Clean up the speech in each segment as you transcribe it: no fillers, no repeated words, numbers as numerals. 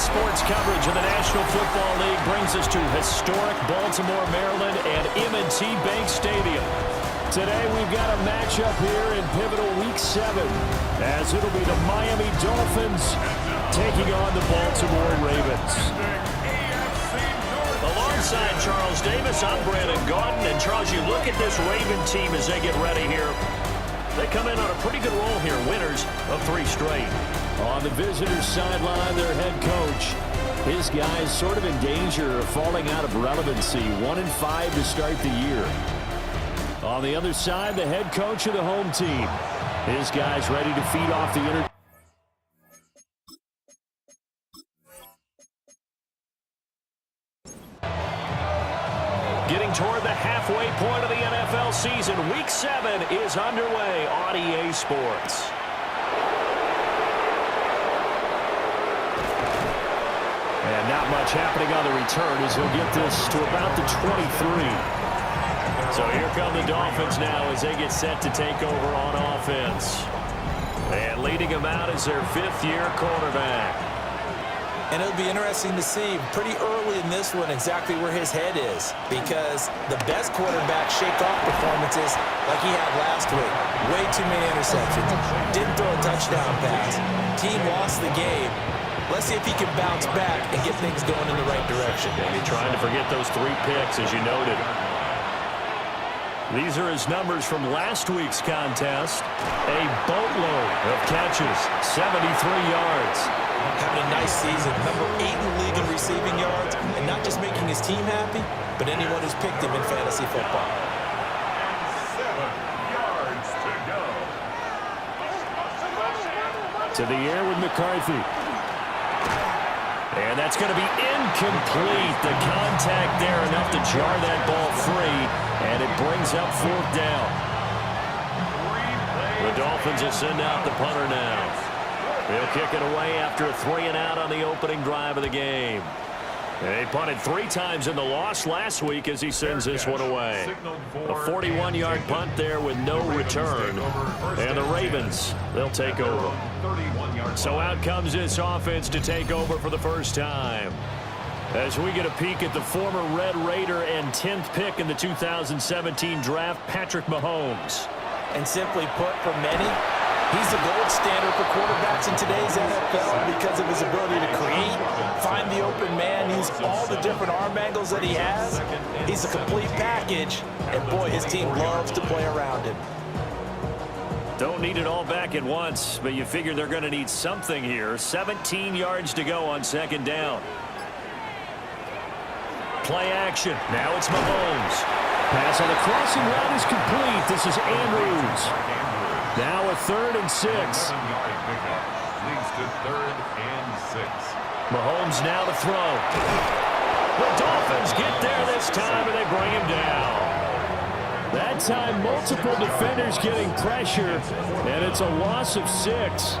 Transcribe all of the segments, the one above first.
Sports coverage of the National Football League brings us to historic Baltimore, Maryland, and M&T Bank Stadium. Today we've got a matchup here in pivotal Week 7, as it'll be the Miami Dolphins taking on the Baltimore Ravens. Alongside Charles Davis, I'm Brandon Gaudin. And Charles, you look at this Raven team as they get ready here. They come in on a pretty good roll here, winners of 3 straight. On the visitors' sideline, their head coach, his guys sort of in danger of falling out of relevancy. 1-5 to start the year. On the other side, the head coach of the home team. His guys ready to feed off the Getting toward the halfway point of the NFL season, Week 7 is underway on EA Sports. And not much happening on the return as he'll get this to about the 23. So here come the Dolphins now as they get set to take over on offense. And leading them out is their 5th-year quarterback. And it'll be interesting to see pretty early in this one exactly where his head is, because the best quarterback shake off performances like he had last week. Way too many interceptions. Didn't throw a touchdown pass. Team lost the game. Let's see if he can bounce back and get things going in the right direction. And he's trying to forget those 3 picks, as you noted. These are his numbers from last week's contest. A boatload of catches, 73 yards. Having a nice season, number 8 in the league in receiving yards, and not just making his team happy, but anyone who's picked him in fantasy football. 7 yards to go. To the air with McCarthy. And that's going to be incomplete. The contact there enough to jar that ball free, and it brings up 4th down. The Dolphins will send out the punter now. They'll kick it away after a 3-and-out on the opening drive of the game. They punted 3 times in the loss last week as he sends this one away. A 41-yard punt there with no return. And the Ravens, they'll take over. So out comes this offense to take over for the first time. As we get a peek at the former Red Raider and 10th pick in the 2017 draft, Patrick Mahomes. And simply put, for many, he's the gold standard for quarterbacks in today's NFL because of his ability to create, find the open man, use all the different arm angles that he has. He's a complete package, and boy, his team loves to play around him. Don't need it all back at once, but you figure they're going to need something here. 17 yards to go on 2nd down. Play action. Now it's Mahomes. Pass on the crossing route is complete. This is Andrews. Now a 3rd and 6. Leads to 3rd and 6. Mahomes now to throw. The Dolphins get there this time, and they bring him down. That time, multiple defenders getting pressure, and it's a loss of 6.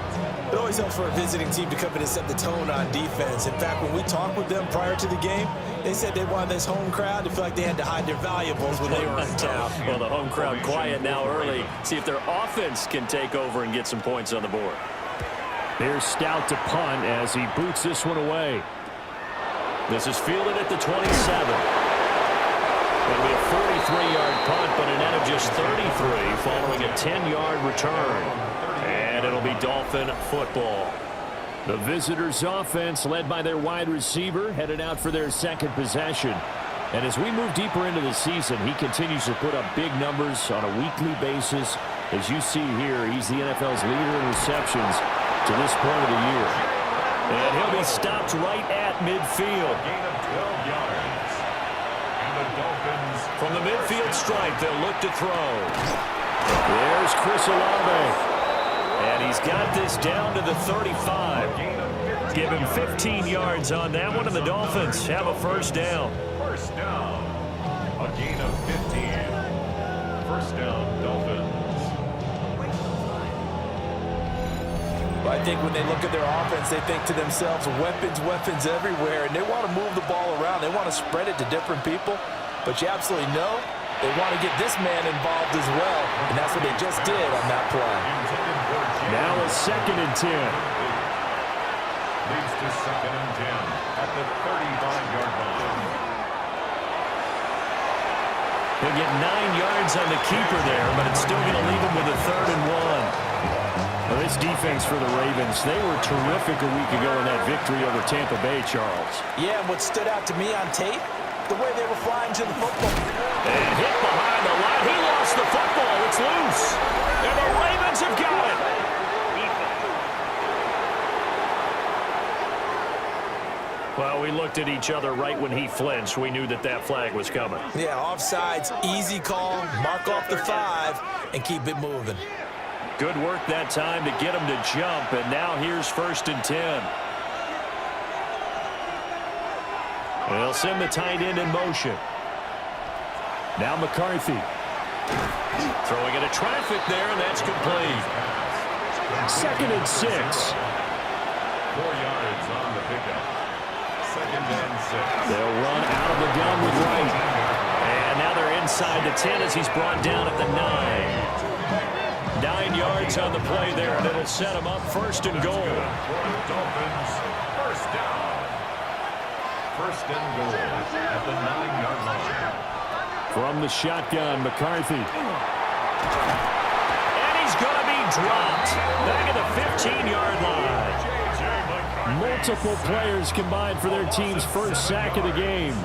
It always helps for a visiting team to come in and set the tone on defense. In fact, when we talked with them prior to the game, they said they wanted this home crowd to feel like they had to hide their valuables when they were in town. Well, the home crowd quiet now early. See if their offense can take over and get some points on the board. Here's Stout to punt as he boots this one away. This is fielded at the 27. It'll be a 43-yard punt, but a net of just 33 following a 10-yard return. And it'll be Dolphin football. The visitors' offense, led by their wide receiver, headed out for their 2nd possession. And as we move deeper into the season, he continues to put up big numbers on a weekly basis. As you see here, he's the NFL's leader in receptions to this point of the year. And he'll be stopped right at midfield. Gain of 12 yards. And the Dolphins. From the midfield stripe, they'll look to throw. There's Chris Olave. And he's got this down to the 35. Give him 15 yards on that one, and the Dolphins have a 1st down. 1st down. A gain of 15. 1st down, Dolphins. Well, I think when they look at their offense, they think to themselves, weapons everywhere, and they want to move the ball around. They want to spread it to different people, but you absolutely know they want to get this man involved as well, and that's what they just did on that play. Now a 2nd and 10. Leads to 2nd and 10 at the 35-yard line. He'll get 9 yards on the keeper there, but it's still going to leave him with a 3rd and 1. Well, this defense for the Ravens, they were terrific a week ago in that victory over Tampa Bay, Charles. Yeah, and what stood out to me on tape, the way they were flying to the football. And hit behind the line. He lost the football. It's loose. And the Ravens have got it. Well, we looked at each other right when he flinched. We knew that that flag was coming. Yeah, offsides, easy call, mark off the 5, and keep it moving. Good work that time to get him to jump, and now here's 1st and 10. They'll send the tight end in motion. Now McCarthy. Throwing into traffic there, and that's complete. 2nd and 6. 4 yards on the pickup. 2nd and 6. They'll run out of the gun with Wright. And now they're inside the 10 as he's brought down at the 9. 9 yards on the play there, and it'll set him up 1st and goal. Dolphins, 1st down. 1st and goal at the 9-yard line. From the shotgun, McCarthy. And he's going to be dropped back at the 15-yard line. Multiple players combined for their team's 1st sack of the game.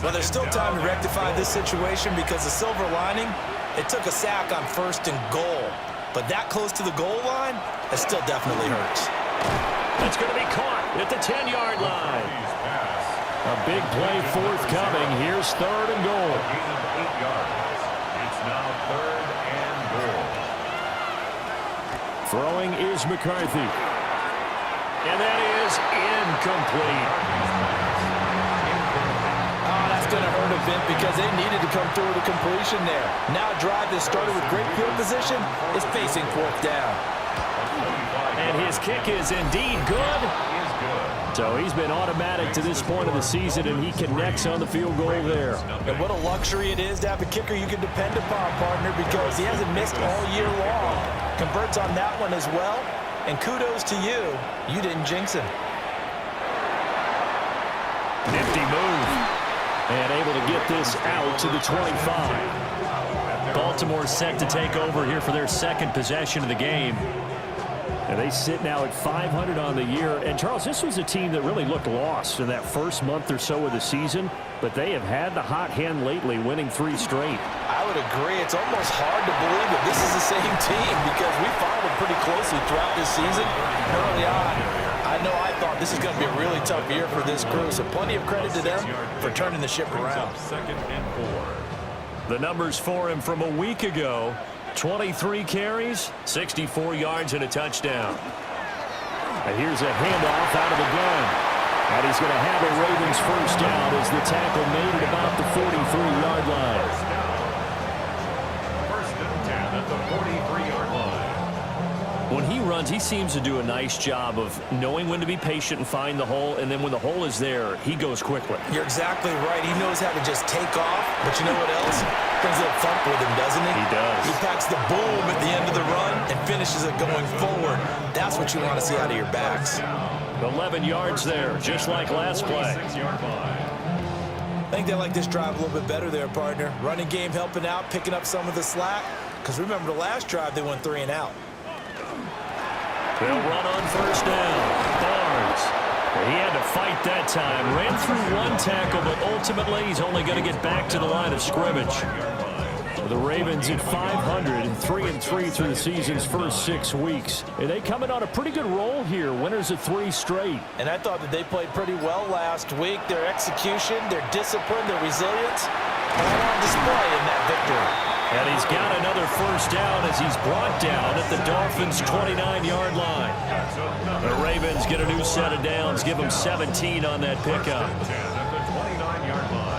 Well, there's still time to rectify this situation because the silver lining, it took a sack on 1st and goal. But that close to the goal line, it still definitely hurts. That's going to be caught at the 10-yard line. A big play forthcoming. Here's 3rd and goal. Gain of 8 yards. It's now 3rd and goal. Throwing is McCarthy. And that is incomplete. Oh, that's going to hurt a bit because they needed to come through with a completion there. Now a drive that started with great field position is facing 4th down. And his kick is indeed good. So he's been automatic to this point of the season, and he connects on the field goal there. And what a luxury it is to have a kicker you can depend upon, partner, because he hasn't missed all year long. Converts on that one as well. And kudos to you. You didn't jinx him. Nifty move. And able to get this out to the 25. Baltimore set to take over here for their 2nd possession of the game. And they sit now at 500 on the year. And, Charles, this was a team that really looked lost in that first month or so of the season. But they have had the hot hand lately, winning 3 straight. I would agree. It's almost hard to believe that this is the same team because we followed them pretty closely throughout this season. Early on, I know I thought this is going to be a really tough year for this crew. So plenty of credit to them for turning the ship around. 2nd and 4. The numbers for him from a week ago. 23 carries, 64 yards, and a touchdown. And here's a handoff out of the gun. And he's going to have a Ravens 1st down as the tackle made at about the 43-yard line. 1st and 10 at the 43-yard line. When he runs, he seems to do a nice job of knowing when to be patient and find the hole, and then when the hole is there, he goes quickly. You're exactly right. He knows how to just take off, but you know what else? Brings a little thump with him, doesn't he? He does. He packs the boom at the end of the run and finishes it going forward. That's what you want to see out of your backs. 11 yards there, just like last play. 46-yard line. I think they like this drive a little bit better there, partner. Running game helping out, picking up some of the slack. Because remember the last drive, they went 3 and out. They'll run on 1st down. Barnes. He had to fight that time. Ran through 1 tackle, but ultimately he's only going to get back to the line of scrimmage. The Ravens at 500, 3-3 through the season's first 6 weeks. And they coming on a pretty good roll here. Winners of 3 straight. And I thought that they played pretty well last week. Their execution, their discipline, their resilience, all on display in that victory. And he's got another 1st down as he's brought down at the Dolphins' 29-yard line. The Ravens get a new set of downs, give them 17 on that pickup. 10 at the 29-yard line.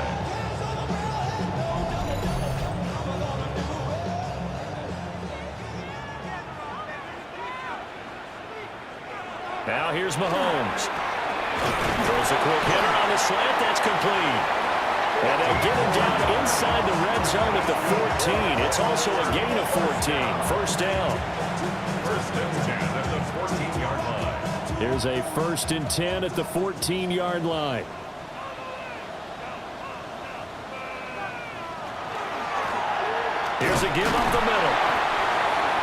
Now here's Mahomes. Throws a quick hitter on the slant. That's complete. And they'll get him down inside the red zone at the 14. It's also a gain of 14. 1st down. 1st and 10 at the 14-yard line. Here's a 1st and 10 at the 14-yard line. Here's a give up the middle.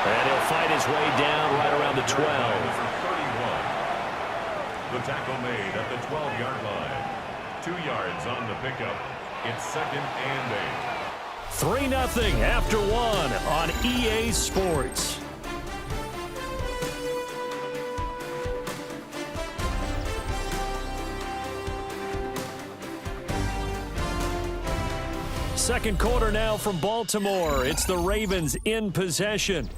And he'll fight his way down right around the 12. The tackle made at the 12-yard line. 2 yards on the pickup. It's 2nd and 8. 3-0 after 1 on EA Sports. Second quarter now from Baltimore. It's the Ravens in possession.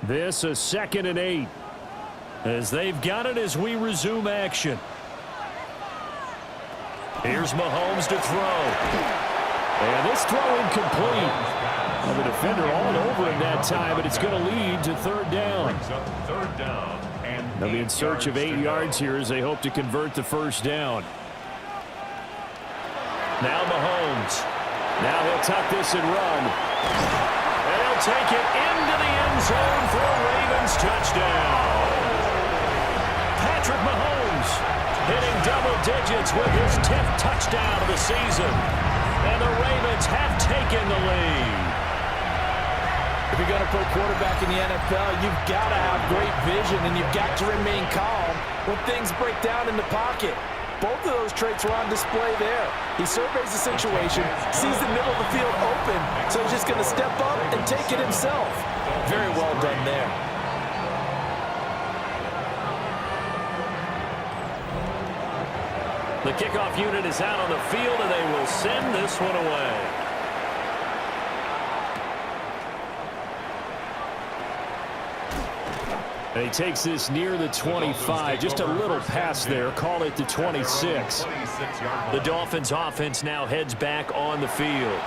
This a 2nd and 8. As they've got it as we resume action. Here's Mahomes to throw. And this throw incomplete. Well, the defender all over him that time, but it's going to lead to 3rd down. They'll be in search of 8 yards here as they hope to convert the 1st down. Now Mahomes. Now he'll tuck this and run. And he'll take it into the end zone for a Ravens touchdown. Patrick Mahomes hitting double digits with his 10th touchdown of the season. And the Ravens have taken the lead. If you're going to play quarterback in the NFL, you've got to have great vision, and you've got to remain calm when things break down in the pocket. Both of those traits were on display there. He surveys the situation, sees the middle of the field open, so he's just going to step up and take it himself. Very well done there. The kickoff unit is out on the field, and they will send this one away. And he takes this near the 25. Just a little pass there. Call it the 26. The Dolphins offense now heads back on the field.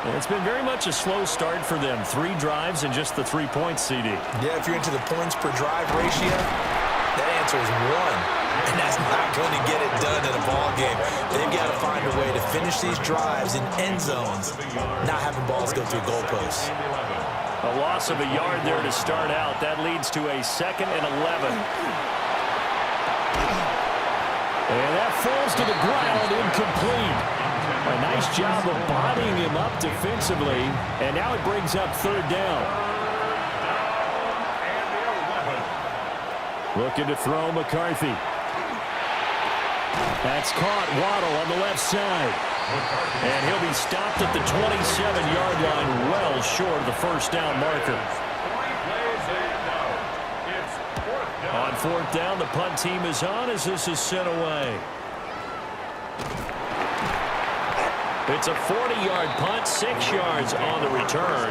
And it's been very much a slow start for them. 3 drives and just the 3 points, CD. Yeah, if you're into the points per drive ratio, that answer is 1. And that's not going to get it done in a ball game. They've got to find a way to finish these drives in end zones, not having balls go through goalposts. A loss of a yard there to start out. That leads to a 2nd and 11. And that falls to the ground, incomplete. A nice job of bodying him up defensively. And now it brings up 3rd down. Looking to throw McCarthy. That's caught. Waddle on the left side. And he'll be stopped at the 27-yard line, well short of the 1st down marker. On 4th down, the punt team is on as this is sent away. It's a 40-yard punt, 6 yards on the return.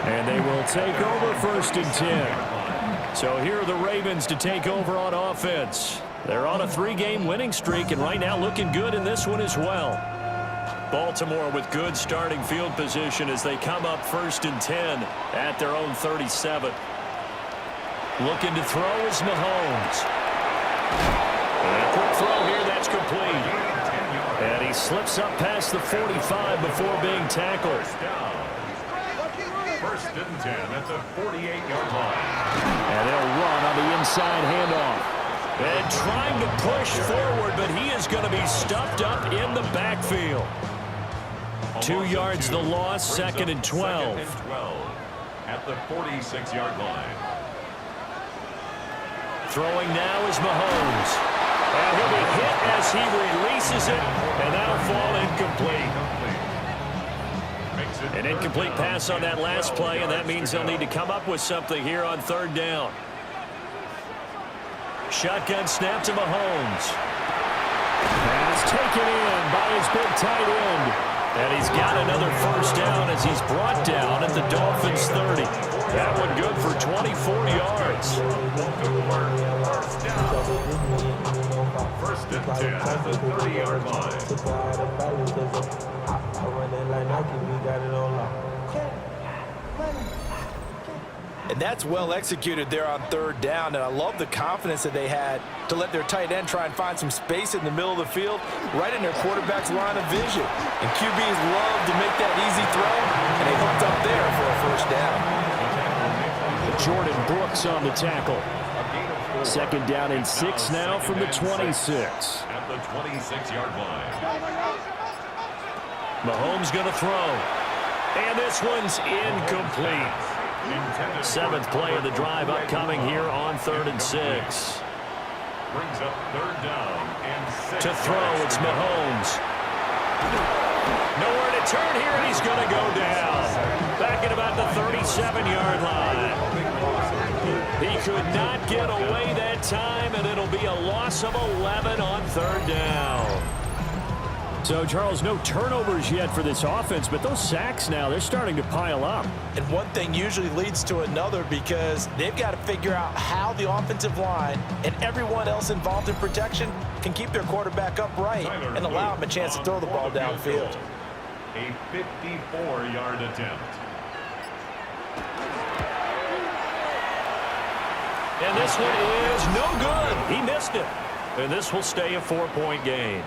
And they will take over 1st and 10. So here are the Ravens to take over on offense. They're on a 3-game winning streak, and right now looking good in this one as well. Baltimore with good starting field position as they come up 1st and 10 at their own 37. Looking to throw is Mahomes. And a quick throw here, that's complete. And he slips up past the 45 before being tackled. 1st and 10 at the 48-yard line. And they'll run on the inside handoff. And trying to push forward, but he is going to be stuffed up in the backfield. 2 yards the loss, 2nd and 12. At the 46-yard line. Throwing now is Mahomes. And he'll be hit as he releases it, and that'll fall incomplete. An incomplete pass on that last play, and that means they'll need to come up with something here on 3rd down. Shotgun snap to Mahomes. And it's taken in by his big tight end. And he's got another 1st down as he's brought down at the Dolphins 30. That one good for 24 yards. 1st and 10 at the 30-yard line. And that's well executed there on 3rd down, and I love the confidence that they had to let their tight end try and find some space in the middle of the field, right in their quarterback's line of vision. And QBs love to make that easy throw, and they hooked up there for a 1st down. Jordan Brooks on the tackle. A gain of 4 Second down and 6 now from the 26. At the 26-yard line. Mahomes going to throw. And this one's incomplete. Seventh play of the drive upcoming here on 3rd and 6. Brings up 3rd down and 6. To throw, it's Mahomes. Nowhere to turn here, and he's going to go down. Back at about the 37-yard line. He could not get away that time, and it'll be a loss of 11 on 3rd down. So, Charles, no turnovers yet for this offense, but those sacks now, they're starting to pile up. And one thing usually leads to another because they've got to figure out how the offensive line and everyone else involved in protection can keep their quarterback upright and allow him a chance to throw the ball downfield. A 54-yard attempt. And this one is no good. He missed it. And this will stay a 4-point game.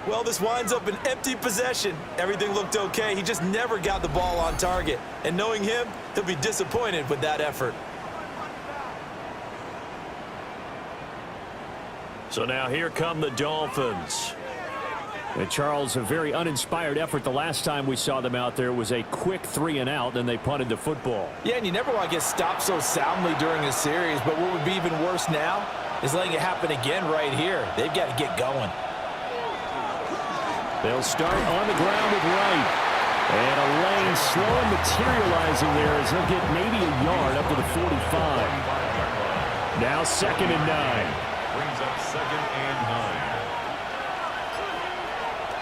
Well, this winds up an empty possession. Everything looked okay. He just never got the ball on target. And knowing him, he'll be disappointed with that effort. So now here come the Dolphins. And Charles, a very uninspired effort the last time we saw them out there was a quick 3-and-out, then they punted the football. Yeah, and you never want to get stopped so soundly during a series, but what would be even worse now is letting it happen again right here. They've got to get going. They'll start on the ground with Wright. And a lane slow materializing there as he'll get maybe a yard up to the 45. Now 2nd and 9. Brings up 2nd and 9.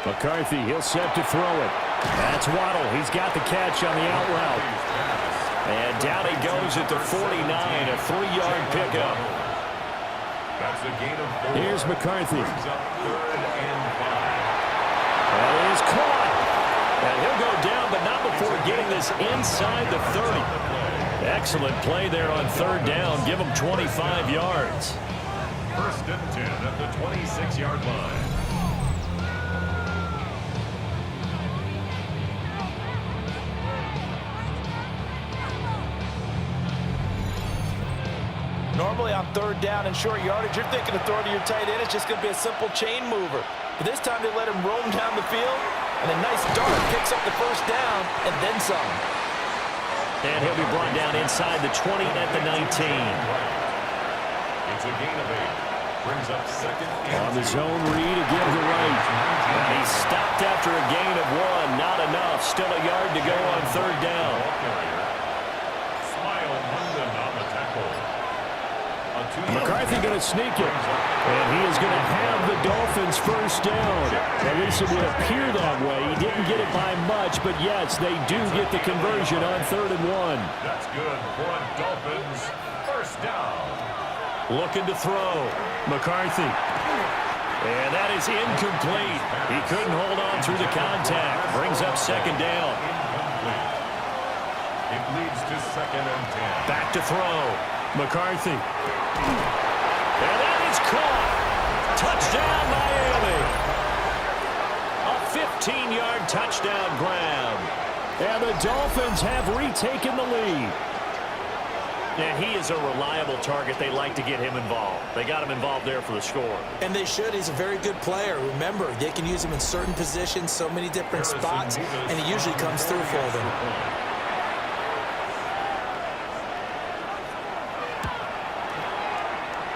McCarthy, he'll set to throw it. That's Waddle. He's got the catch on the out route. And down he goes at the 49, a 3-yard pickup. That's a gain of 4. Here's McCarthy. Brings up 3rd and 5. That is caught. And he'll go down, but not before getting this inside the 30. Excellent play there on 3rd down. Give him 25 yards. 1st and 10 at the 26-yard line. Normally on 3rd down and short yardage, you're thinking of throwing to your tight end. It's just going to be a simple chain mover. But this time they let him roam down the field, and a nice dart picks up the 1st down and then some. And he'll be brought down inside the 20 at the 19. It's a gain of 8. Brings up 2nd and On the zone read again to Wright. And he's stopped after a gain of 1. Not enough. Still a yard to go on 3rd down. Smile London on the tackle. McCarthy going to sneak it. And he is going to have the Dolphins 1st down. At least it would appear that way. He didn't get it by much, but yes, they do get the conversion on 3rd and 1. That's good for a Dolphins 1st down. Looking to throw. McCarthy. And that is incomplete. He couldn't hold on through the contact. Brings up 2nd down. Incomplete. It leads to 2nd and 10. Back to throw. McCarthy. And that is caught. Touchdown, Miami. A 15-yard touchdown grab. And the Dolphins have retaken the lead. And he is a reliable target. They like to get him involved. They got him involved there for the score. And they should. He's a very good player. Remember, they can use him in certain positions, so many different spots, and he usually comes through for them.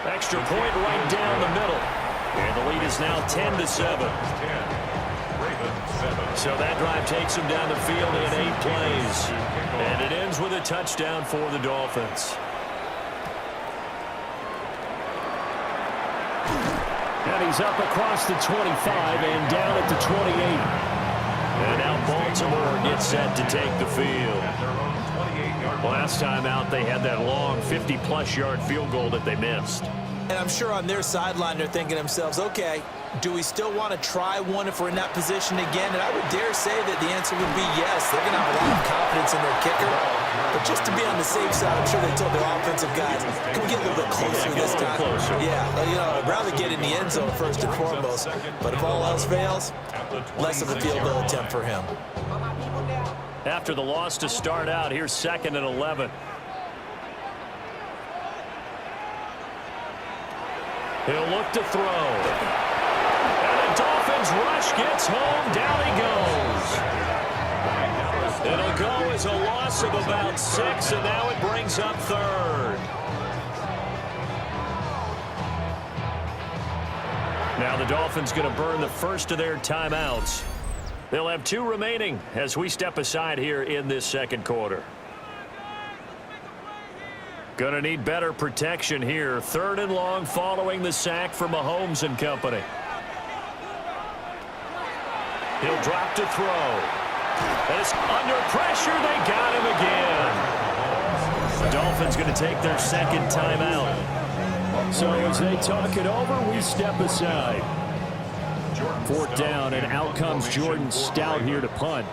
Extra point right down the middle. And the lead is now 10-7. So that drive takes them down the field in 8 plays. And it ends with a touchdown for the Dolphins. And he's up across the 25 and down at the 28. And now Baltimore gets set to take the field. Last time out, they had that long 50-plus yard field goal that they missed. And I'm sure on their sideline they're thinking to themselves, okay, do we still want to try one if we're in that position again? And I would dare say that the answer would be yes. They're going to have a lot of confidence in their kicker. But just to be on the safe side, I'm sure they told their offensive guys, can we get a little bit closer this time? Yeah, you know, I'd rather get in the end zone first and foremost. But if all else fails, less of a field goal attempt for him. After the loss to start out, here's 2nd and 11. He'll look to throw. And the Dolphins rush gets home. Down he goes. It'll go as a loss of about 6, and now it brings up third. Now the Dolphins going to burn the first of their timeouts. They'll have 2 remaining as we step aside here in this second quarter. Going to need better protection here. 3rd and long following the sack from Mahomes and company. He'll drop to throw. And it's under pressure. They got him again. The Dolphins going to take their second timeout. So as they talk it over, we step aside. 4th down, and out comes Jordan Stout here to punt.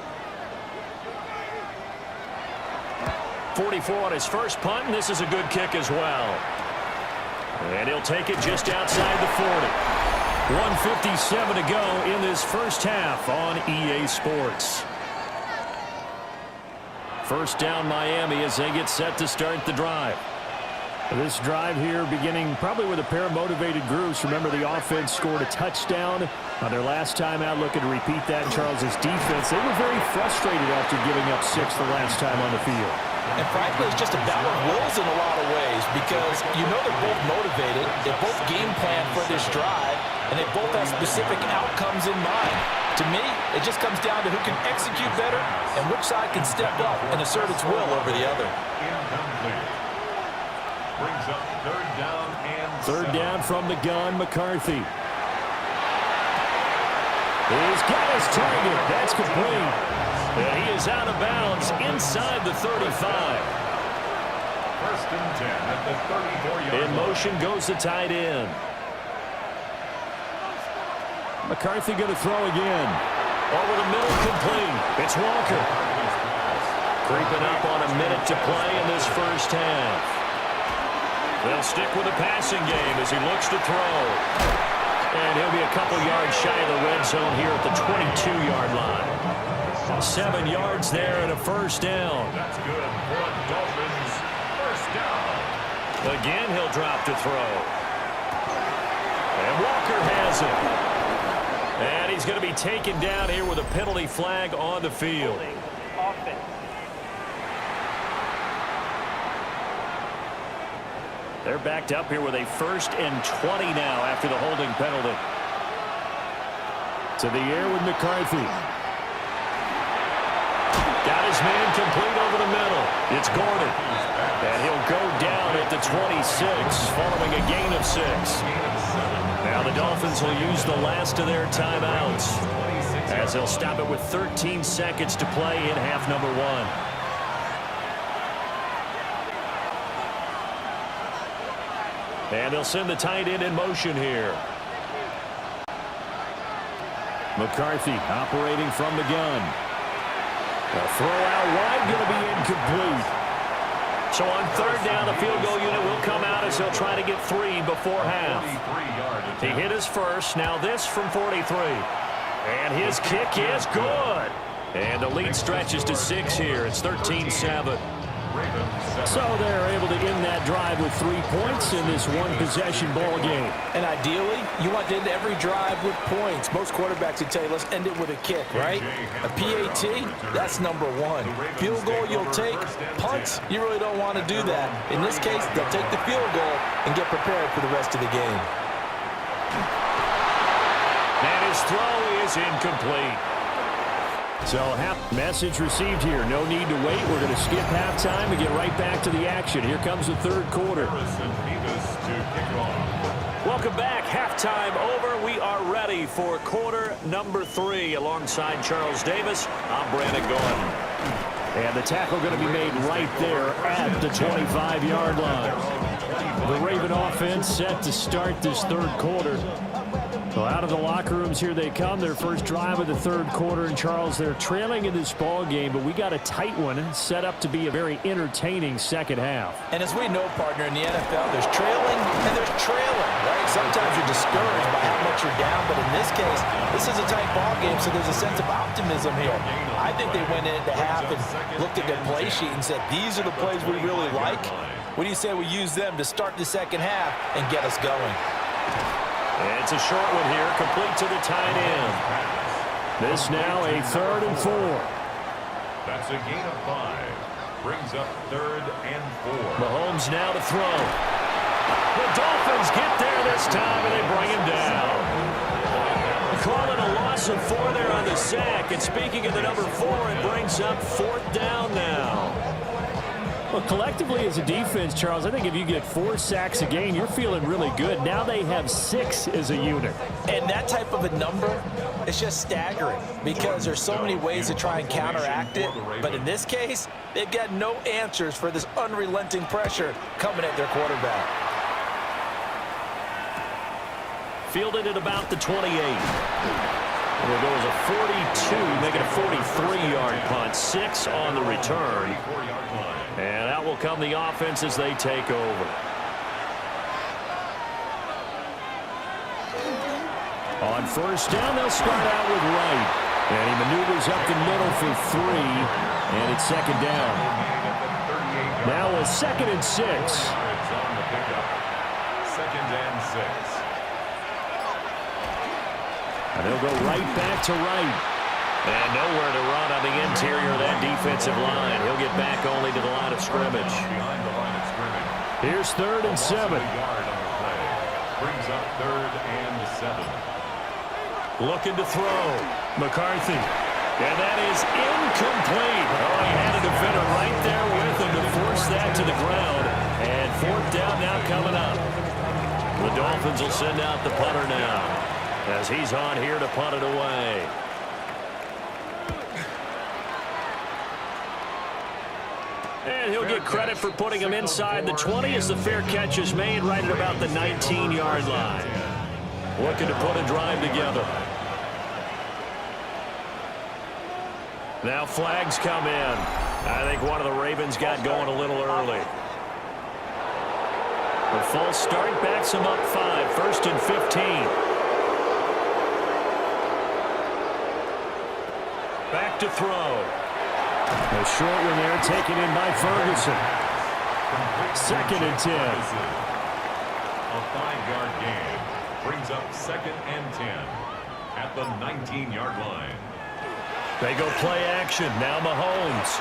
44 on his first punt, and this is a good kick as well. And he'll take it just outside the 40. 1:57 to go in this first half on EA Sports. First down Miami as they get set to start the drive. This drive here beginning probably with a pair of motivated groups. Remember, the offense scored a touchdown on their last time out. Looking to repeat that in Charles's defense. They were very frustrated after giving up 6 the last time on the field. And frankly, it's just a battle of wills in a lot of ways because you know they're both motivated. They both game plan for this drive, and they both have specific outcomes in mind. To me, it just comes down to who can execute better and which side can step up and assert its will over the other. Brings up 3rd down and 3rd down from the gun, McCarthy. He's got his target. That's complete. And he is out of bounds inside the 35. 1st and 10 at the 34-yard line. In motion goes the tight end. McCarthy going to throw again. Over the middle, complete. It's Walker. Creeping up on a minute to play in this first half. They'll stick with the passing game as he looks to throw. And he'll be a couple yards shy of the red zone here at the 22-yard line. 7 yards there and a first down. That's good for the Dolphins. First down. Again, he'll drop to throw. And Walker has it. And he's going to be taken down here with a penalty flag on the field. They're backed up here with a 1st and 20 now after the holding penalty. To the air with McCarthy. Got his man complete over the middle. It's Gordon. And he'll go down at the 26 following a gain of 6. Now the Dolphins will use the last of their timeouts as they'll stop it with 13 seconds to play in half number 1. And they'll send the tight end in motion here. McCarthy operating from the gun. A throw out wide, going to be incomplete. So on 3rd down, the field goal unit will come out as he'll try to get 3 before half. He hit his first. Now this from 43. And his kick is good. And the lead stretches to 6 here. It's 13-7. So they're able to end that drive with 3 points in this one-possession ball game. And ideally, you want to end every drive with points. Most quarterbacks would tell you, let's end it with a kick, right? A PAT, that's number 1. Field goal you'll take. Punts, you really don't want to do that. In this case, they'll take the field goal and get prepared for the rest of the game. And his throw is incomplete. So, message received here. No need to wait. We're going to skip halftime and get right back to the action. Here comes the 3rd quarter. Welcome back. Halftime over. We are ready for quarter number 3 alongside Charles Davis. I'm Brandon Gordon. And the tackle going to be made right there at the 25-yard line. The Raven offense set to start this 3rd quarter. So out of the locker rooms here they come. Their first drive of the 3rd quarter. And Charles, they're trailing in this ball game, but we got a tight one set up to be a very entertaining second half. And as we know, partner, in the NFL, there's trailing and there's trailing, right? Sometimes you're discouraged by how much you're down, but in this case, this is a tight ball game, so there's a sense of optimism here. I think they went into half and looked at their play sheet and said, these are the plays we really like. What do you say we use them to start the second half and get us going? It's a short one here, complete to the tight end. This now a 3rd and 4. That's a gain of 5. Brings up 3rd and 4. Mahomes now to throw. The Dolphins get there this time, and they bring him down. Call it a loss of 4 there on the sack. And speaking of the number 4, it brings up 4th down now. Well, collectively as a defense, Charles, I think if you get 4 sacks a game, you're feeling really good. Now they have 6 as a unit. And that type of a number, it's just staggering because there's so many ways to try and counteract it. But in this case, they've got no answers for this unrelenting pressure coming at their quarterback. Fielded at about the 28. There goes a 42, making a 43-yard punt. 6 on the return. And out will come the offense as they take over. On 1st down, they'll start out with Wright. And he maneuvers up the middle for 3. And it's 2nd down. Now a 2nd and 6. It's on the pickup. 2nd and 6. And they'll go right back to Wright. And nowhere to run on the interior of that defensive line. He'll get back only to the line of scrimmage. Behind the line of scrimmage. Here's 3rd and 7. Yard on the play. Brings up 3rd and 7. Looking to throw. McCarthy. And that is incomplete. Oh, he had a defender right there with him to force that to the ground. And 4th down now coming up. The Dolphins will send out the punter now, as he's on here to punt it away. And he'll get credit for putting him inside the 20 as the fair catch is made right at about the 19-yard line. Looking to put a drive together. Now flags come in. I think one of the Ravens got going a little early. The false start backs him up 5. 1st and 15. Back to throw. A short one there taken in by Ferguson. 2nd and 10. A 5-yard gain. Brings up 2nd and 10 at the 19-yard line. They go play action. Now Mahomes.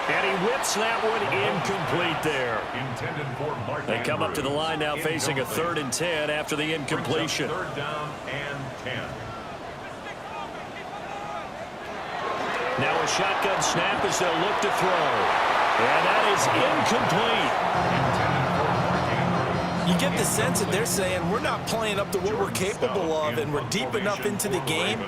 And he whips that one incomplete there. Intended for Mark They come up to the line now facing a 3rd and 10 after the incompletion. 3rd down and 10. Now a shotgun snap as they'll look to throw. And that is incomplete. You get the sense that they're saying we're not playing up to what we're capable of, and we're deep enough into the game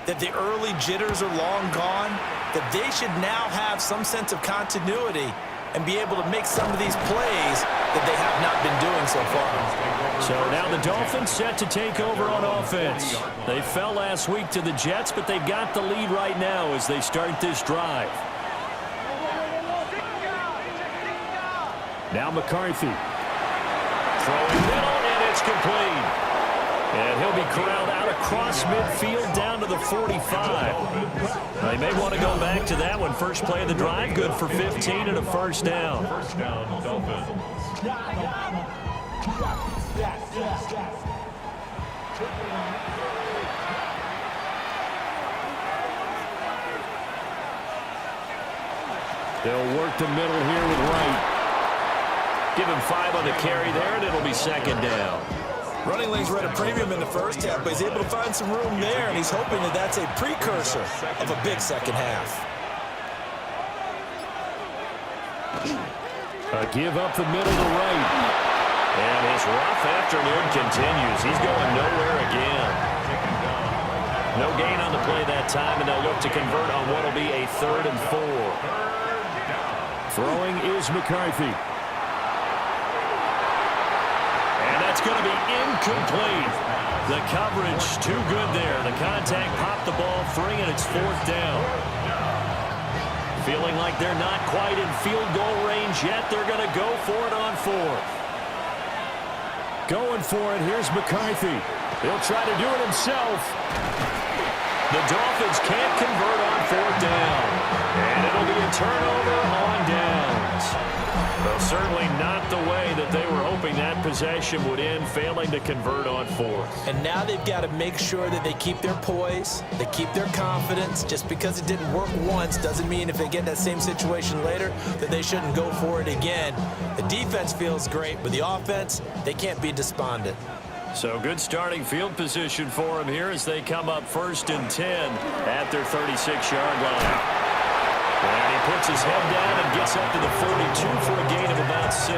that the early jitters are long gone, that they should now have some sense of continuity and be able to make some of these plays that they have not been doing so far. So now the Dolphins set to take over on offense. They fell last week to the Jets, but they've got the lead right now as they start this drive. Now McCarthy. Throwing middle, and it's complete. And he'll be corralled out across midfield down to the 45. They may want to go back to that one. First play of the drive, good for 15 and a 1st down. 1st down, Dolphins. They'll work the middle here with Wright. Give him 5 on the carry there, and it'll be 2nd down. Running lanes were at a premium in the first half, but he's able to find some room there, and he's hoping that that's a precursor of a big second half. A give up the middle to Wright. And his rough afternoon continues. He's going nowhere again. No gain on the play that time, and they'll look to convert on what will be a 3rd and 4. Throwing is McCarthy. And that's going to be incomplete. The coverage too good there. The contact popped the ball free, and it's 4th down. Feeling like they're not quite in field goal range yet. They're going to go for it on 4th. Going for it. Here's McCarthy. He'll try to do it himself. The Dolphins can't convert on 4th down. And it'll be a turnover on downs. Well, certainly not the way that they were hoping that possession would end, failing to convert on fourth. And now they've got to make sure that they keep their poise, they keep their confidence. Just because it didn't work once doesn't mean if they get that same situation later that they shouldn't go for it again. The defense feels great, but the offense, they can't be despondent. So good starting field position for them here as they come up 1st and 10 at their 36-yard line. And he puts his head down and gets up to the 42 for a gain of about 6.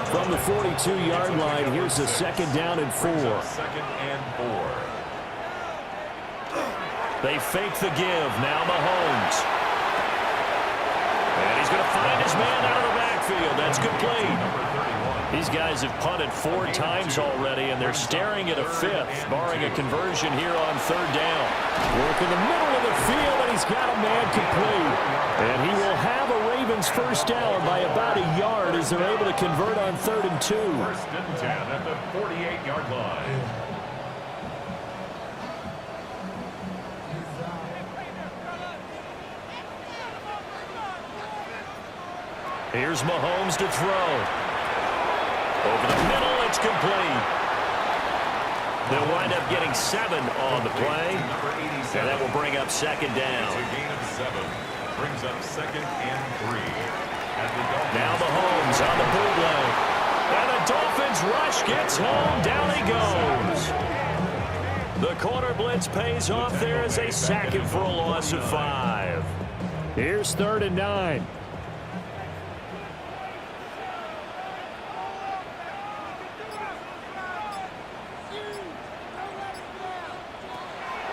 From the 42-yard line, here's a 2nd down and 4. 2nd and 4. They fake the give. Now Mahomes. And he's going to find his man out of the backfield. That's complete. These guys have punted 4 times already, and they're staring at a 5th, barring a conversion here on 3rd down. Work in the middle of the field, and he's got a man complete. And he will have a Ravens 1st down by about a yard as they're able to convert on 3rd and 2. 1st and 10 at the 48-yard line. Here's Mahomes to throw. Over the middle, it's complete. They'll wind up getting 7 on the play, and that will bring up 2nd down. It's a gain of 7. Brings up 2nd and 3. Now Mahomes on the bootleg. And the Dolphins rush gets home. Down he goes. The corner blitz pays off there as they sack him for a loss of 5. Here's 3rd and 9.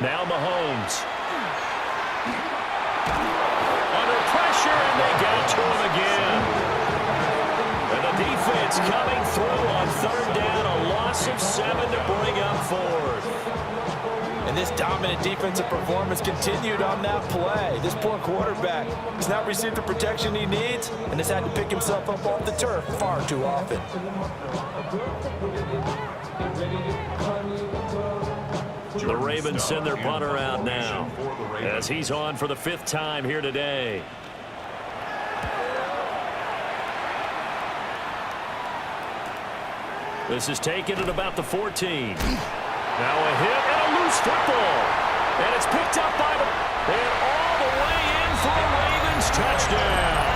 Now Mahomes. Under pressure, and they get to him again. And the defense coming through on 3rd down. A loss of 7 to bring up 4th. And this dominant defensive performance continued on that play. This poor quarterback has not received the protection he needs and has had to pick himself up off the turf far too often. The Ravens send their punter out now as he's on for the 5th time here today. This is taken at about the 14. Now a hit and a loose football. And it's picked up by the... And all the way in for a Ravens touchdown.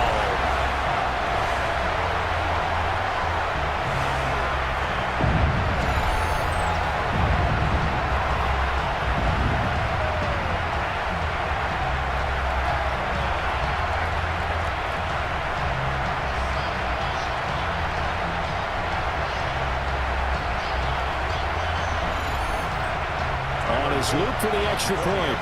Loop for the extra point.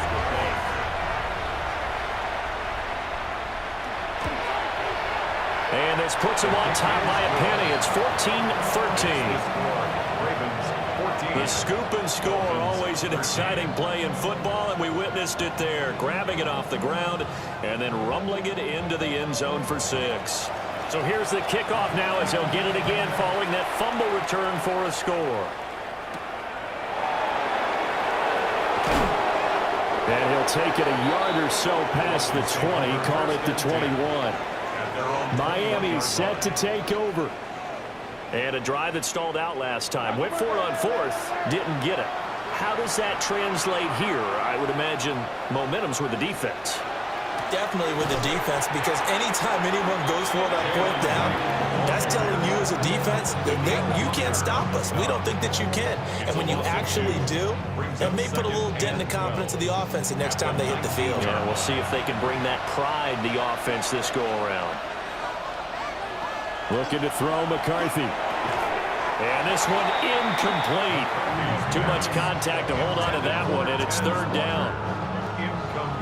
And this puts him on top by a penny. It's 14-13. The scoop and score, always an exciting play in football, and we witnessed it there. Grabbing it off the ground and then rumbling it into the end zone for 6. So here's the kickoff now as he'll get it again following that fumble return for a score. And he'll take it a yard or so past the 20, call it the 21. Miami set to take over. And a drive that stalled out last time. Went for it on 4th, didn't get it. How does that translate here? I would imagine momentum's with the defense. Definitely with the defense, because anytime anyone goes for it on 4th down, that's telling you as a defense that you can't stop us. We don't think that you can. And when you actually do, that may put a little dent in the confidence of the offense the next time they hit the field. Yeah, we'll see if they can bring that pride to the offense this go-around. Looking to throw McCarthy. And this one incomplete. Too much contact to hold on to that one, and it's 3rd down.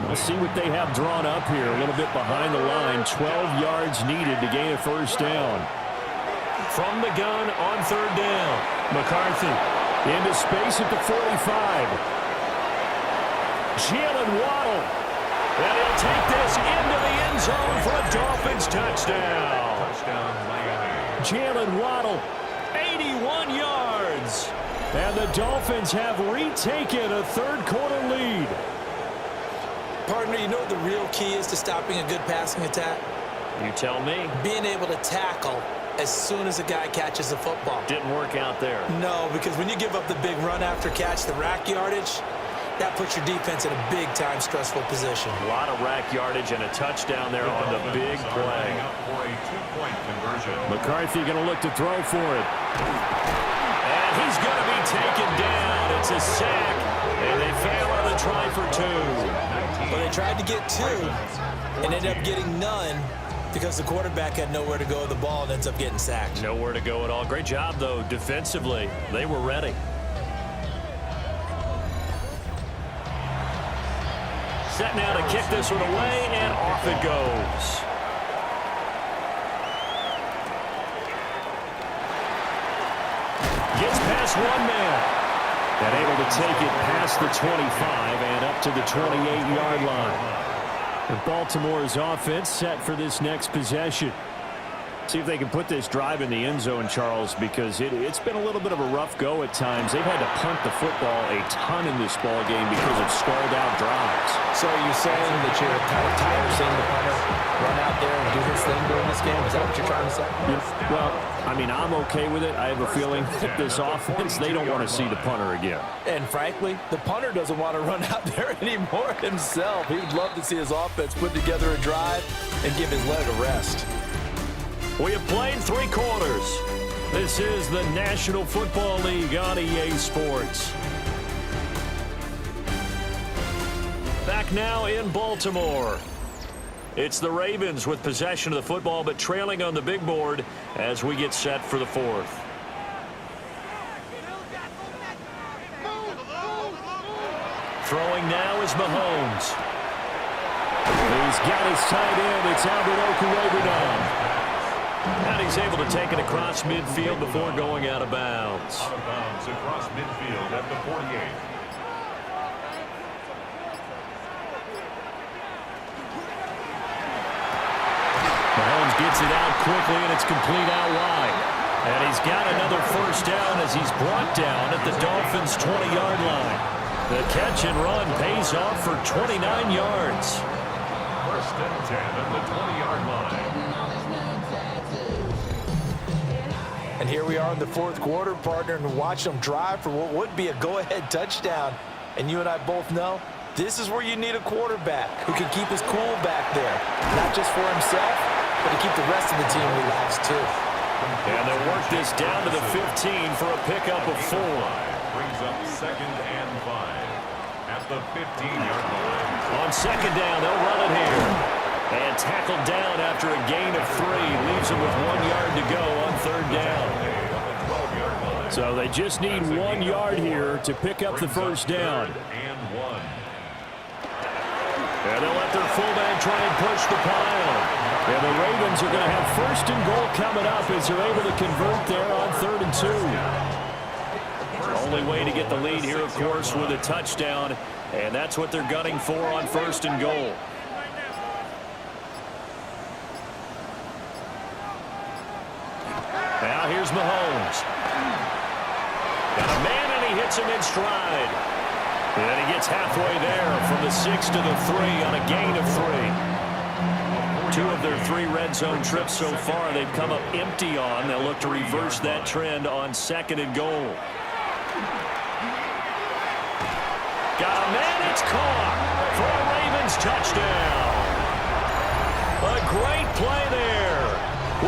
We'll see what they have drawn up here. A little bit behind the line. 12 yards needed to gain a 1st down. From the gun on 3rd down. McCarthy into space at the 45. Jalen Waddle. And he'll take this into the end zone for a Dolphins touchdown. Touchdown, Miami. Jalen Waddle, 81 yards. And the Dolphins have retaken a 3rd quarter lead. Partner, you know what the real key is to stopping a good passing attack? You tell me. Being able to tackle as soon as a guy catches the football. Didn't work out there. No, because when you give up the big run after catch, the rack yardage, that puts your defense in a big-time stressful position. A lot of rack yardage and a touchdown there on the big play. For a two-point conversion. McCarthy going to look to throw for it. And he's going to be taken down. It's a sack, and they fail on the try for 2. Well, they tried to get 2 and ended up getting none because the quarterback had nowhere to go with the ball and ends up getting sacked. Nowhere to go at all. Great job, though, defensively. They were ready. Set now to kick this one away, and off it goes. Gets past one man. And able to take it past the 25 and up to the 28-yard line. And Baltimore's offense set for this next possession. See if they can put this drive in the end zone, Charles, because it's been a little bit of a rough go at times. They've had to punt the football a ton in this ball game because of stalled-out drives. So are you saying that you're kind of tired of seeing the punter run out there and do his thing during this game? Is that what you're trying to say? Yeah, well, I mean, I'm okay with it. I have a feeling that this offense, they don't want to see the punter again. And frankly, the punter doesn't want to run out there anymore himself. He would love to see his offense put together a drive and give his leg a rest. We have played 3 quarters. This is the National Football League on EA Sports. Back now in Baltimore. It's the Ravens with possession of the football, but trailing on the big board as we get set for the 4th. Throwing now is Mahomes. He's got his tight end. It's Albert Okuwebunam. And he's able to take it across midfield before going out of bounds. Out of bounds across midfield at the 48. Mahomes gets it out quickly, and it's complete out wide. And he's got another first down as he's brought down at the Dolphins' 20-yard line. The catch and run pays off for 29 yards. First and 10 at the 20-yard line. And here we are in the 4th quarter, partner, and watch them drive for what would be a go-ahead touchdown. And you and I both know this is where you need a quarterback who can keep his cool back there, not just for himself, but to keep the rest of the team relaxed too. And they'll work this down to the 15 for a pickup of 4. Brings up 2nd and 5 at the 15-yard line. On 2nd down, they'll run it here. And tackled down after a gain of 3. Leaves him with 1 yard to go on 3rd down. So they just need 1 yard here to pick up the first down. And 1. And they'll let their fullback try and push the pile. And the Ravens are going to have 1st and goal coming up as they're able to convert there on 3rd and 2. Only way to get the lead here, of course, with a touchdown. And that's what they're gunning for on 1st and goal. Now here's Mahomes. Got a man, and he hits him in stride. And he gets halfway there from the 6 to the 3 on a gain of 3. 2 of their 3 red zone trips so far they've come up empty on. They'll look to reverse that trend on 2nd and goal. Got a man, it's caught for a Ravens touchdown. A great play there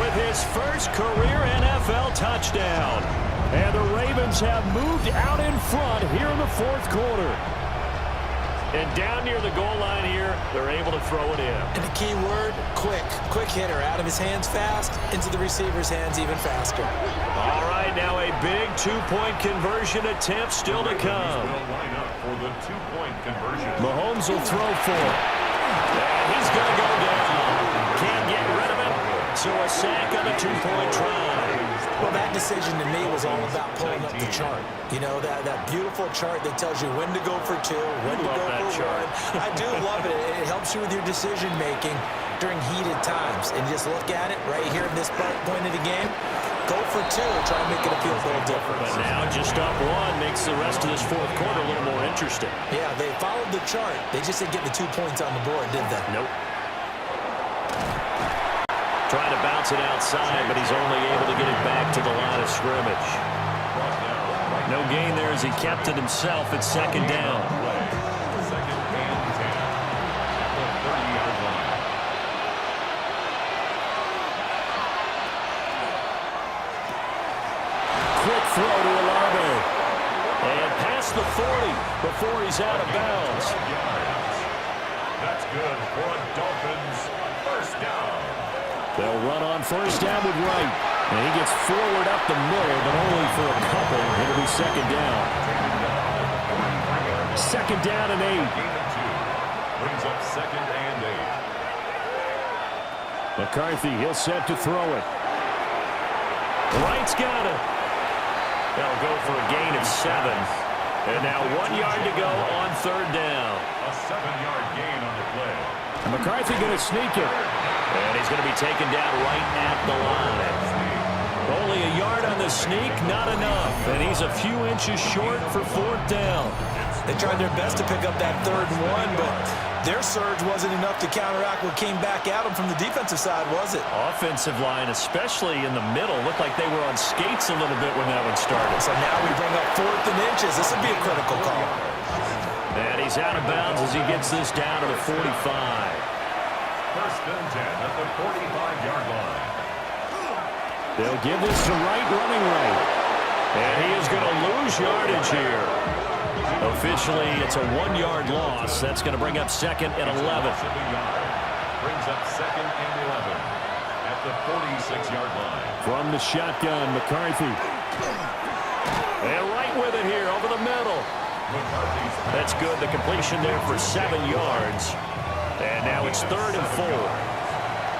with his first career NFL touchdown. And the Ravens have moved out in front here in the 4th quarter. And down near the goal line here, they're able to throw it in. And the key word, quick. Quick hitter. Out of his hands fast, into the receiver's hands even faster. All right, now a big 2-point conversion attempt still to come. Will line up for the 2-point conversion. Mahomes will throw for it. And he's going to go down. Can't get rid of it. So a sack on a 2-point try. Well, that decision to me was all about pulling up the chart. You know, that beautiful chart that tells you when to go for 2, when to go for 1. I do love it. It helps you with your decision-making during heated times. And just look at it right here at this point of the game. Go for 2 and try and make it feel a little different. But now just up 1 makes the rest of this 4th quarter a little more interesting. Yeah, they followed the chart. They just didn't get the 2 points on the board, did they? Nope. Trying to bounce it outside, but he's only able to get it back to the line of scrimmage. No gain there as he kept it himself at second down. Second and 10 at the 30-yard line. Quick throw to Olave. And past the 40 before he's out of bounds. That's good for a Dolphins first down. They'll run on first down with Wright. And he gets forward up the middle, but only for a couple. It'll be second down. Second down and 8. Gain of 2. Brings up second and 8. McCarthy, he'll set to throw it. Wright's got it. They'll go for a gain of 7. And now 1 yard to go on third down. A 7-yard gain on the play. And McCarthy going to sneak it. And he's going to be taken down right at the line. Only a yard on the sneak, not enough. And he's a few inches short for fourth down. They tried their best to pick up that 3rd and 1, but their surge wasn't enough to counteract what came back at them from the defensive side, was it? Offensive line, especially in the middle, looked like they were on skates a little bit when that one started. So now we bring up 4th and inches. This would be a critical call. And he's out of bounds as he gets this down to the 45. First and 10 at the 45-yard line. They'll give this to Wright, running right. And he is going to lose yardage here. Officially, it's a 1-yard loss. That's going to bring up second and 11. Brings up second and 11 at the 46-yard line. From the shotgun, McCarthy. And right with it here over the middle. That's good. The completion there for 7 yards. And now it's 3rd and 4.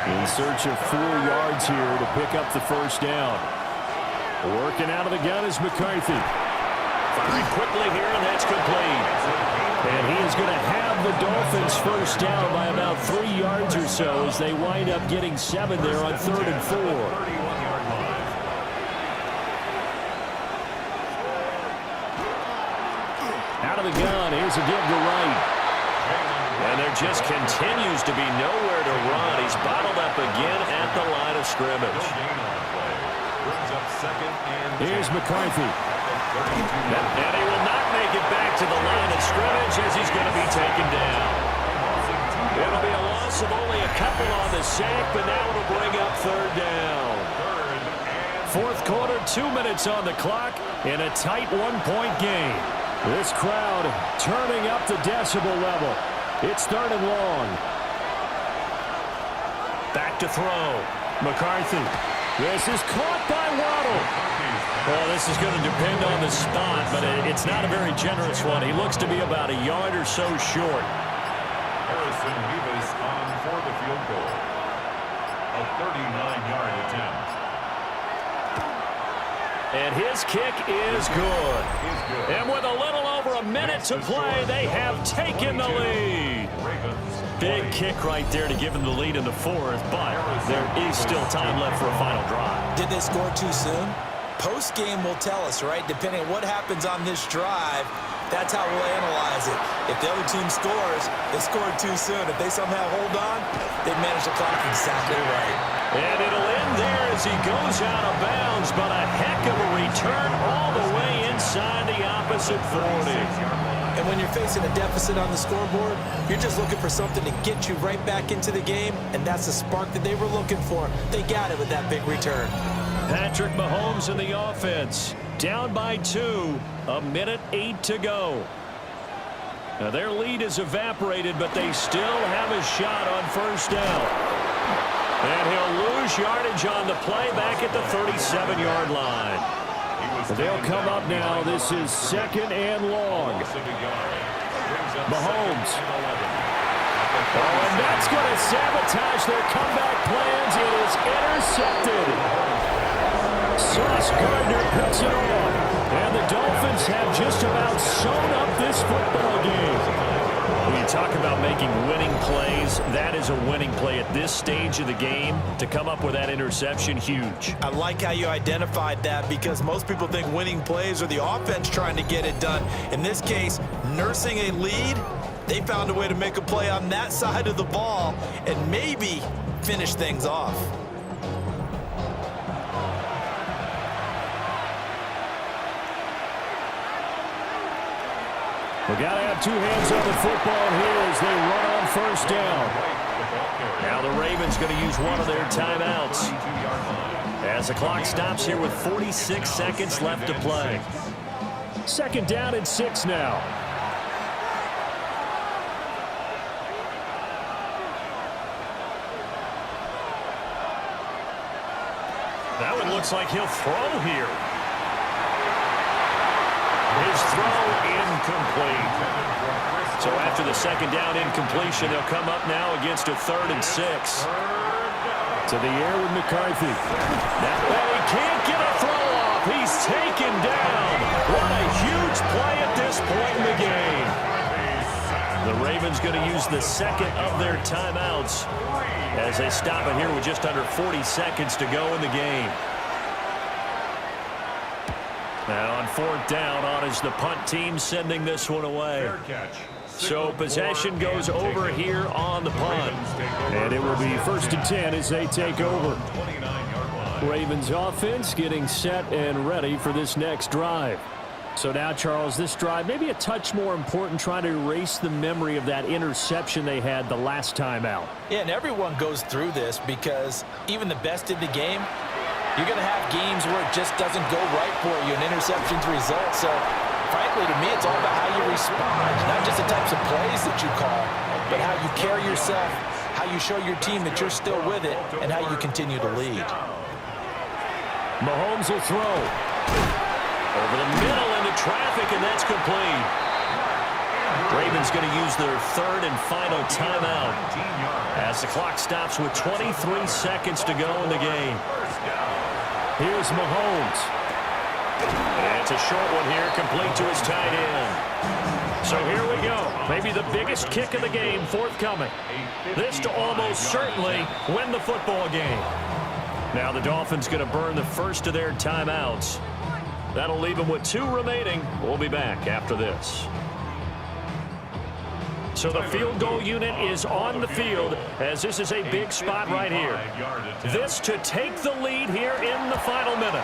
In search of 4 yards here to pick up the first down. Working out of the gun is McCarthy. Firing quickly here, and that's complete. And he is going to have the Dolphins first down by about 3 yards or so as they wind up getting 7 there on 3rd and 4. 31-yard line. Out of the gun, here's a give to Wright. And there just continues to be nowhere to run. He's bottled up again at the line of scrimmage. Brings up second and 10. Here's McCarthy. And he will not make it back to the line of scrimmage as he's going to be taken down. It'll be a loss of only a couple on the sack, but now it'll bring up third down. Fourth quarter, 2 minutes on the clock in a tight 1-point game. This crowd turning up the decibel level. It's 3rd and long. Back to throw. McCarthy. This is caught by Waddle. Well, this is going to depend on the spot, but it's not a very generous one. He looks to be about a yard or so short. Harrison Beavis on for the field goal. A 39-yard attempt. And his kick is good. And with a little over a minute to play, they have taken the lead. Big kick right there to give them the lead in the 4th, but there is still time left for a final drive. Did they score too soon? Post-game will tell us, right? Depending on what happens on this drive, that's how we'll analyze it. If the other team scores, they scored too soon. If they somehow hold on, they manage the clock exactly right. And it'll end there as he goes out of bounds, but a heck of a return all the way inside the opposite 40. And when you're facing a deficit on the scoreboard, you're just looking for something to get you right back into the game, and that's the spark that they were looking for. They got it with that big return. Patrick Mahomes in the offense. Down by 2. A minute 8 to go. Now their lead is evaporated, but they still have a shot on first down. And he'll lose yardage on the play back at the 37-yard line. They'll come up now. This is 2nd and long. Mahomes. Oh, and that's going to sabotage their comeback plans. It is intercepted. Sauce Gardner picks it off. And the Dolphins have just about sewn up this football game. When you talk about making winning plays, that is a winning play at this stage of the game. To come up with that interception, huge. I like how you identified that because most people think winning plays are the offense trying to get it done. In this case, nursing a lead, they found a way to make a play on that side of the ball and maybe finish things off. We got to have two hands on the football here as they run on first down. Now the Ravens going to use one of their timeouts as the clock stops here with 46 seconds left to play. Second down and 6 now. That one looks like he'll throw here. His throw incomplete. So after the second down incompletion, they'll come up now against a 3rd and 6. To the air with McCarthy. That way he can't get a throw off. He's taken down. What a huge play at this point in the game. The Ravens going to use the second of their timeouts as they stop it here with just under 40 seconds to go in the game. Now on 4th down, on is the punt team sending this one away. So possession goes over here on the punt. And it will be 1st and 10 as they take over. Ravens offense getting set and ready for this next drive. So now, Charles, this drive maybe a touch more important, trying to erase the memory of that interception they had the last time out. Yeah, and everyone goes through this because even the best in the game, you're going to have games where it just doesn't go right for you, and interceptions result. So, frankly, to me, it's all about how you respond, not just the types of plays that you call, but how you carry yourself, how you show your team that you're still with it, and how you continue to lead. Mahomes will throw. Over the middle into traffic, and that's complete. Ravens going to use their 3rd and final timeout as the clock stops with 23 seconds to go in the game. Here's Mahomes. And it's a short one here, complete to his tight end. So here we go. Maybe the biggest kick of the game forthcoming. This to almost certainly win the football game. Now the Dolphins going to burn the first of their timeouts. That'll leave them with 2 remaining. We'll be back after this. So the field goal unit is on the field as this is a big spot right here. This to take the lead here in the final minute.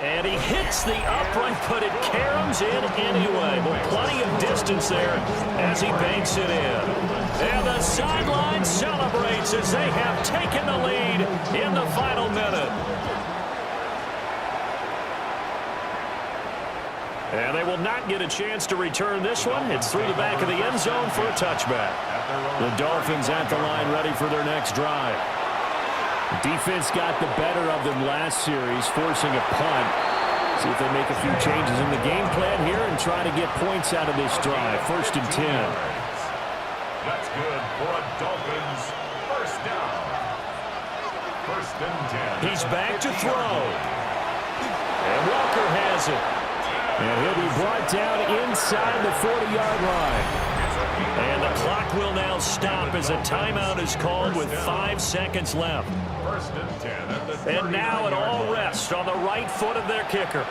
And he hits the upright, but it caroms in anyway. Well, plenty of distance there as he banks it in. And the sideline celebrates as they have taken the lead in the final minute. And they will not get a chance to return this one. It's through the back of the end zone for a touchback. The Dolphins at the line ready for their next drive. Defense got the better of them last series, forcing a punt. See if they make a few changes in the game plan here and try to get points out of this drive. 1st and 10. That's good for a Dolphins first down. 1st and 10. He's back to throw. And Walker has it. And he'll be brought down inside the 40-yard line. And the clock will now stop as a timeout is called with 5 seconds left. 1st and 10 at the 30. And now it all rests on the right foot of their kicker.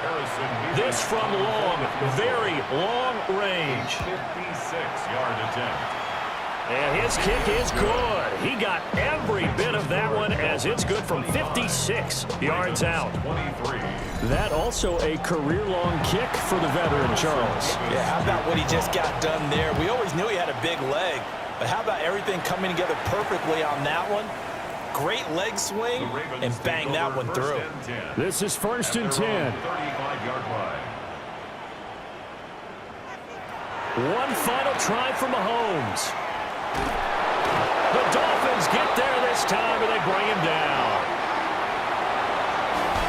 This from long, very long range. 56-yard attempt. And his kick is good. He got every bit of that one as it's good from 56 yards out. 23. That also a career-long kick for the veteran, Charles. Yeah, how about what he just got done there? We always knew he had a big leg, but how about everything coming together perfectly on that one? Great leg swing, and bang that one through. This is 1st and 10. 35-yard line. One final try for Mahomes. The Dolphins get there this time, and they bring him down.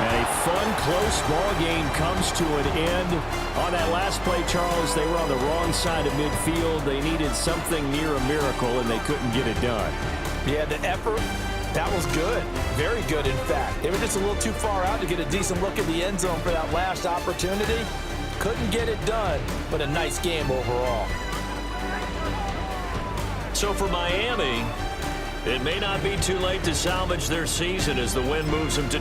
And a fun, close ball game comes to an end. On that last play, Charles, they were on the wrong side of midfield. They needed something near a miracle, and they couldn't get it done. Yeah, the effort, that was good. Very good, in fact. They were just a little too far out to get a decent look at the end zone for that last opportunity. Couldn't get it done, but a nice game overall. So for Miami, it may not be too late to salvage their season as the win moves them to